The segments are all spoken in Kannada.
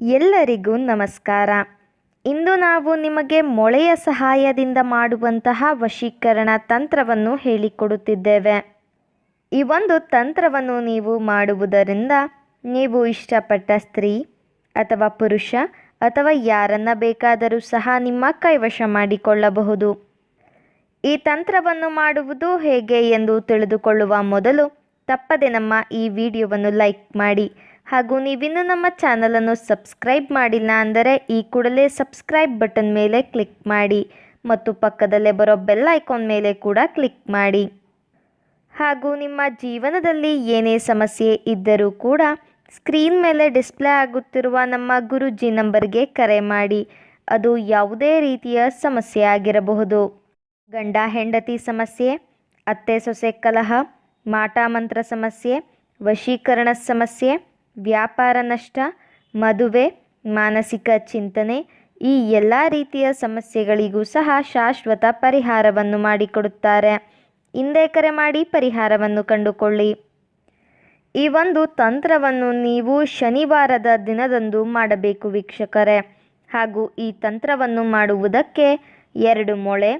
ಎಲ್ಲರಿಗೂ ನಮಸ್ಕಾರ. ಇಂದು ನಾವು ನಿಮಗೆ ಮೊಳೆಯ ಸಹಾಯದಿಂದ ಮಾಡುವಂತಹ ವಶೀಕರಣ ತಂತ್ರವನ್ನು ಹೇಳಿಕೊಡುತ್ತಿದ್ದೇವೆ. ಈ ಒಂದು ತಂತ್ರವನ್ನು ನೀವು ಮಾಡುವುದರಿಂದ ನೀವು ಇಷ್ಟಪಟ್ಟ ಸ್ತ್ರೀ ಅಥವಾ ಪುರುಷ ಅಥವಾ ಯಾರನ್ನ ಬೇಕಾದರೂ ಸಹ ನಿಮ್ಮ ಕೈವಶ ಮಾಡಿಕೊಳ್ಳಬಹುದು. ಈ ತಂತ್ರವನ್ನು ಮಾಡುವುದು ಹೇಗೆ ಎಂದು ತಿಳಿದುಕೊಳ್ಳುವ ಮೊದಲು ತಪ್ಪದೆ ನಮ್ಮ ಈ ವಿಡಿಯೋವನ್ನು ಲೈಕ್ ಮಾಡಿ ಹಾಗೂ ನೀವಿನ್ನೂ ನಮ್ಮ ಚಾನಲನ್ನು ಸಬ್ಸ್ಕ್ರೈಬ್ ಮಾಡಿಲ್ಲ ಅಂದರೆ ಈ ಕೂಡಲೇ ಸಬ್ಸ್ಕ್ರೈಬ್ ಬಟನ್ ಮೇಲೆ ಕ್ಲಿಕ್ ಮಾಡಿ ಮತ್ತು ಪಕ್ಕದಲ್ಲೇ ಬರೋ ಬೆಲ್ ಐಕಾನ್ ಮೇಲೆ ಕೂಡ ಕ್ಲಿಕ್ ಮಾಡಿ. ಹಾಗೂ ನಿಮ್ಮ ಜೀವನದಲ್ಲಿ ಏನೇ ಸಮಸ್ಯೆ ಇದ್ದರೂ ಕೂಡ ಸ್ಕ್ರೀನ್ ಮೇಲೆ ಡಿಸ್ಪ್ಲೇ ಆಗುತ್ತಿರುವ ನಮ್ಮ ಗುರೂಜಿ ನಂಬರ್ಗೆ ಕರೆ ಮಾಡಿ. ಅದು ಯಾವುದೇ ರೀತಿಯ ಸಮಸ್ಯೆ ಆಗಿರಬಹುದು. ಗಂಡ ಹೆಂಡತಿ ಸಮಸ್ಯೆ, ಅತ್ತೆ ಸೊಸೆ ಕಲಹ, ಮಾಟ ಮಂತ್ರ ಸಮಸ್ಯೆ, ವಶೀಕರಣ ಸಮಸ್ಯೆ, ವ್ಯಾಪಾರ ನಷ್ಟ, ಮದುವೆ, ಮಾನಸಿಕ ಚಿಂತನೆ, ಈ ಎಲ್ಲ ರೀತಿಯ ಸಮಸ್ಯೆಗಳಿಗೂ ಸಹ ಶಾಶ್ವತ ಪರಿಹಾರವನ್ನು ಮಾಡಿಕೊಡುತ್ತಾರೆ. ಹಿಂದೆ ಕರೆ ಮಾಡಿ ಪರಿಹಾರವನ್ನು ಕಂಡುಕೊಳ್ಳಿ. ಈ ಒಂದು ತಂತ್ರವನ್ನು ನೀವು ಶನಿವಾರದ ದಿನದಂದು ಮಾಡಬೇಕು ವೀಕ್ಷಕರೇ. ಹಾಗೂ ಈ ತಂತ್ರವನ್ನು ಮಾಡುವುದಕ್ಕೆ 2 ಮೊಳೆ,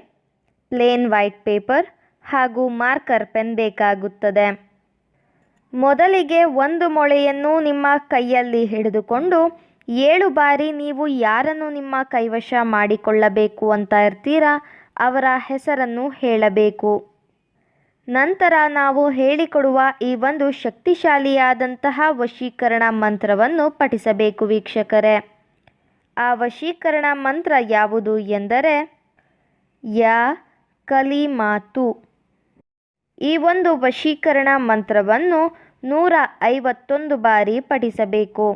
ಪ್ಲೇನ್ ವೈಟ್ ಪೇಪರ್ ಹಾಗೂ ಮಾರ್ಕರ್ ಪೆನ್ ಬೇಕಾಗುತ್ತದೆ. ಮೊದಲಿಗೆ 1 ಮೊಳೆಯನ್ನು ನಿಮ್ಮ ಕೈಯಲ್ಲಿ ಹಿಡಿದುಕೊಂಡು 7 ಬಾರಿ ನೀವು ಯಾರನ್ನು ನಿಮ್ಮ ಕೈವಶ ಮಾಡಿಕೊಳ್ಳಬೇಕು ಅಂತ ಇರ್ತೀರಾ ಅವರ ಹೆಸರನ್ನು ಹೇಳಬೇಕು. ನಂತರ ನಾವು ಹೇಳಿಕೊಡುವ ಈ ಒಂದು ಶಕ್ತಿಶಾಲಿಯಾದಂತಹ ವಶೀಕರಣ ಮಂತ್ರವನ್ನು ಪಠಿಸಬೇಕು ವೀಕ್ಷಕರೇ. ಆ ವಶೀಕರಣ ಮಂತ್ರ ಯಾವುದು ಎಂದರೆ ಯಾ ಕಲಿಮಾತು. ಈ ಒಂದು ವಶೀಕರಣ ಮಂತ್ರವನ್ನು 151 ಬಾರಿ ಪಠಿಸಬೇಕು.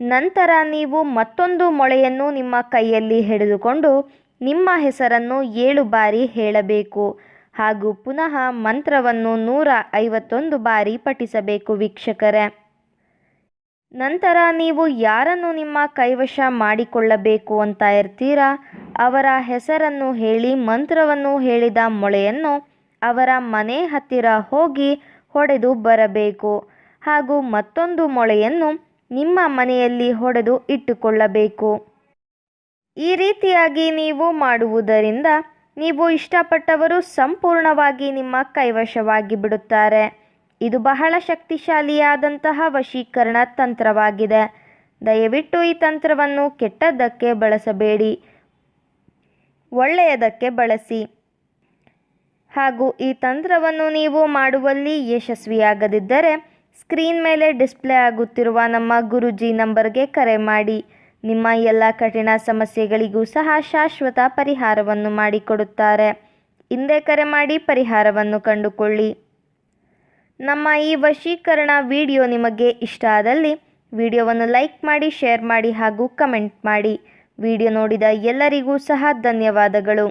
ನಂತರ ನೀವು ಮತ್ತೊಂದು ಮೊಳೆಯನ್ನು ನಿಮ್ಮ ಕೈಯಲ್ಲಿ ಹಿಡಿದುಕೊಂಡು ನಿಮ್ಮ ಹೆಸರನ್ನು 7 ಬಾರಿ ಹೇಳಬೇಕು ಹಾಗೂ ಪುನಃ ಮಂತ್ರವನ್ನು 151 ಬಾರಿ ಪಠಿಸಬೇಕು ವೀಕ್ಷಕರೇ. ನಂತರ ನೀವು ಯಾರನ್ನು ನಿಮ್ಮ ಕೈವಶ ಮಾಡಿಕೊಳ್ಳಬೇಕು ಅಂತ ಇರ್ತೀರಾ ಅವರ ಹೆಸರನ್ನು ಹೇಳಿ ಮಂತ್ರವನ್ನು ಹೇಳಿದ ಮೊಳೆಯನ್ನು ಅವರ ಮನೆ ಹತ್ತಿರ ಹೋಗಿ ಹೊಡೆದು ಬರಬೇಕು ಹಾಗೂ ಮತ್ತೊಂದು ಮೊಳೆಯನ್ನು ನಿಮ್ಮ ಮನೆಯಲ್ಲಿ ಹೊಡೆದು ಇಟ್ಟುಕೊಳ್ಳಬೇಕು. ಈ ರೀತಿಯಾಗಿ ನೀವು ಮಾಡುವುದರಿಂದ ನೀವು ಇಷ್ಟಪಟ್ಟವರು ಸಂಪೂರ್ಣವಾಗಿ ನಿಮ್ಮ ಕೈವಶವಾಗಿ ಬಿಡುತ್ತಾರೆ. ಇದು ಬಹಳ ಶಕ್ತಿಶಾಲಿಯಾದಂತಹ ವಶೀಕರಣ ತಂತ್ರವಾಗಿದೆ. ದಯವಿಟ್ಟು ಈ ತಂತ್ರವನ್ನು ಕೆಟ್ಟದ್ದಕ್ಕೆ ಬಳಸಬೇಡಿ, ಒಳ್ಳೆಯದಕ್ಕೆ ಬಳಸಿ. ಹಾಗೂ ಈ ತಂತ್ರವನ್ನು ನೀವು ಮಾಡುವಲ್ಲಿ ಯಶಸ್ವಿಯಾಗದಿದ್ದರೆ ಸ್ಕ್ರೀನ್ ಮೇಲೆ ಡಿಸ್ಪ್ಲೇ ಆಗುತ್ತಿರುವ ನಮ್ಮ ಗುರೂಜಿ ನಂಬರ್ಗೆ ಕರೆ ಮಾಡಿ. ನಿಮ್ಮ ಎಲ್ಲ ಕಠಿಣ ಸಮಸ್ಯೆಗಳಿಗೂ ಸಹ ಶಾಶ್ವತ ಪರಿಹಾರವನ್ನು ಮಾಡಿಕೊಡುತ್ತಾರೆ. ಹಿಂದೆ ಕರೆ ಮಾಡಿ ಪರಿಹಾರವನ್ನು ಕಂಡುಕೊಳ್ಳಿ. ನಮ್ಮ ಈ ವಶೀಕರಣ ವಿಡಿಯೋ ನಿಮಗೆ ಇಷ್ಟ ಆದಲ್ಲಿ ವಿಡಿಯೋವನ್ನು ಲೈಕ್ ಮಾಡಿ, ಶೇರ್ ಮಾಡಿ ಹಾಗೂ ಕಮೆಂಟ್ ಮಾಡಿ. ವಿಡಿಯೋ ನೋಡಿದ ಎಲ್ಲರಿಗೂ ಸಹ ಧನ್ಯವಾದಗಳು.